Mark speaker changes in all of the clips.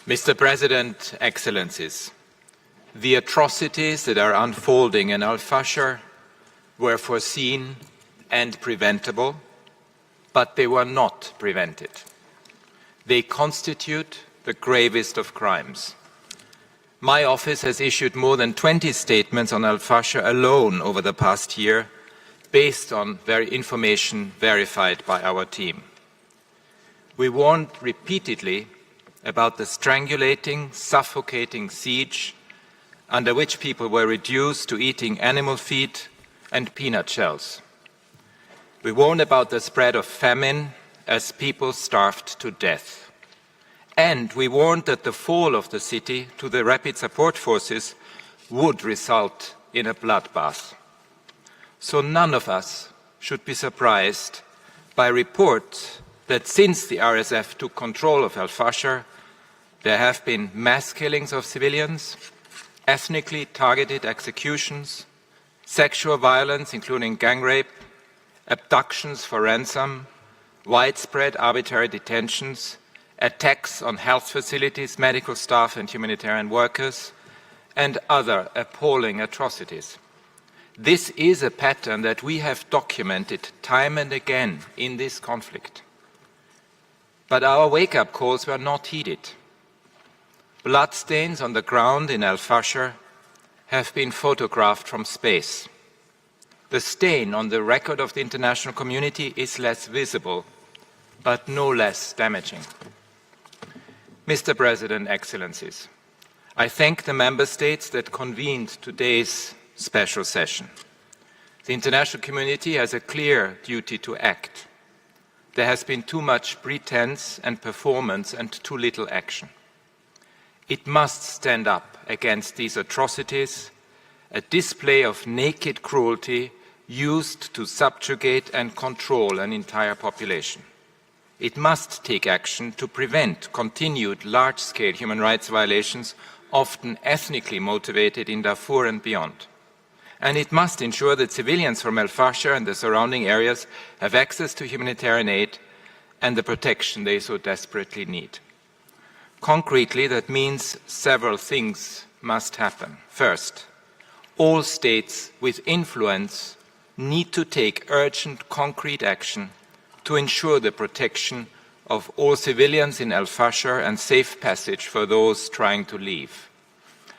Speaker 1: Mr. President, Excellencies, the atrocities that are unfolding in Al-Fashir were foreseen and preventable, but they were not prevented. They constitute the gravest of crimes. My office has issued more than 20 statements on Al-Fashir alone over the past year, based on information verified by our team. We warned repeatedly about the strangulating, suffocating siege under which people were reduced to eating animal feet and peanut shells. We warned about the spread of famine as people starved to death. And we warned that the fall of the city to the rapid support forces would result in a bloodbath. So none of us should be surprised by reports that since the RSF took control of Al-Fashir, there have been mass killings of civilians, ethnically targeted executions, sexual violence, including gang rape, abductions for ransom, widespread arbitrary detentions, attacks on health facilities, medical staff and humanitarian workers, and other appalling atrocities. This is a pattern that we have documented time and again in this conflict. But our wake-up calls were not heeded. Bloodstains on the ground in Al-Fashir have been photographed from space. The stain on the record of the international community is less visible, but no less damaging. Mr. President, Excellencies, I thank the Member States that convened today's special session. The international community has a clear duty to act. There has been too much pretense and performance and too little action. It must stand up against these atrocities, a display of naked cruelty used to subjugate and control an entire population. It must take action to prevent continued large-scale human rights violations, often ethnically motivated in Darfur and beyond. And it must ensure that civilians from Al-Fashir and the surrounding areas have access to humanitarian aid and the protection they so desperately need. Concretely, that means several things must happen. First, all states with influence need to take urgent, concrete action to ensure the protection of all civilians in Al-Fashir and safe passage for those trying to leave.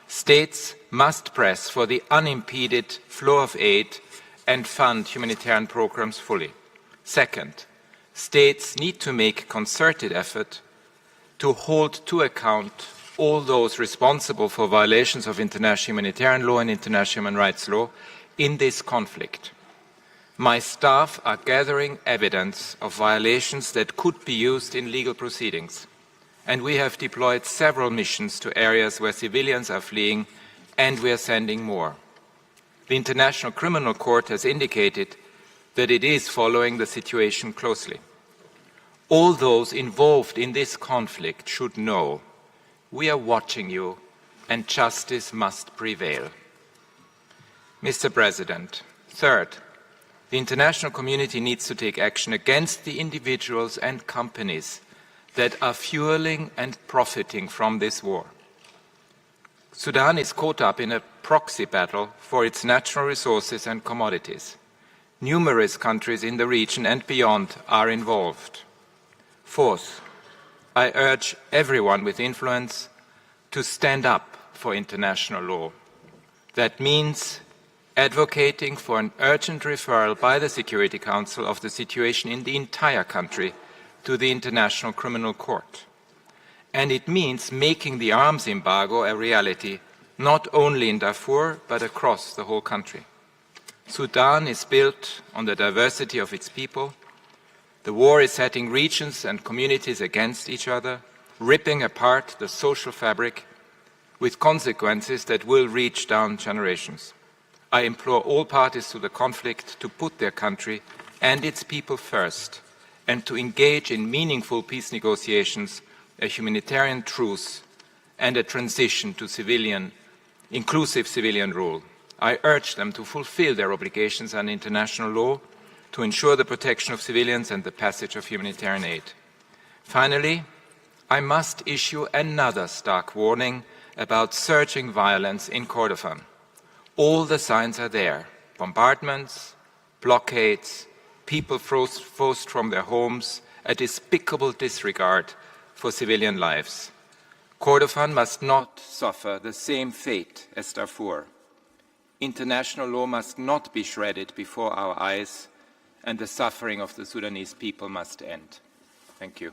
Speaker 1: States must press for the unimpeded flow of aid and fund humanitarian programs fully. Second, states need to make concerted effort to hold to account all those responsible for violations of international humanitarian law and international human rights law in this conflict. My staff are gathering evidence of violations that could be used in legal proceedings, and we have deployed several missions to areas where civilians are fleeing, and we are sending more. The International Criminal Court has indicated that it is following the situation closely. All those involved in this conflict should know we are watching you and justice must prevail. Mr. President, third, the international community needs to take action against the individuals and companies that are fueling and profiting from this war. Sudan is caught up in a proxy battle for its natural resources and commodities. Numerous countries in the region and beyond are involved. Fourth, I urge everyone with influence to stand up for international law. That means advocating for an urgent referral by the Security Council of the situation in the entire country to the International Criminal Court. And it means making the arms embargo a reality, not only in Darfur, but across the whole country. Sudan is built on the diversity of its people. The war is setting regions and communities against each other, ripping apart the social fabric with consequences that will reach down generations. I implore all parties to the conflict to put their country and its people first and to engage in meaningful peace negotiations, a humanitarian truce and a transition to inclusive civilian rule. I urge them to fulfill their obligations under international law to ensure the protection of civilians and the passage of humanitarian aid. Finally, I must issue another stark warning about surging violence in Kordofan. All the signs are there: bombardments, blockades, people forced from their homes, a despicable disregard for civilian lives. Kordofan must not suffer the same fate as Darfur. International law must not be shredded before our eyes, and the suffering of the Sudanese people must end. Thank you.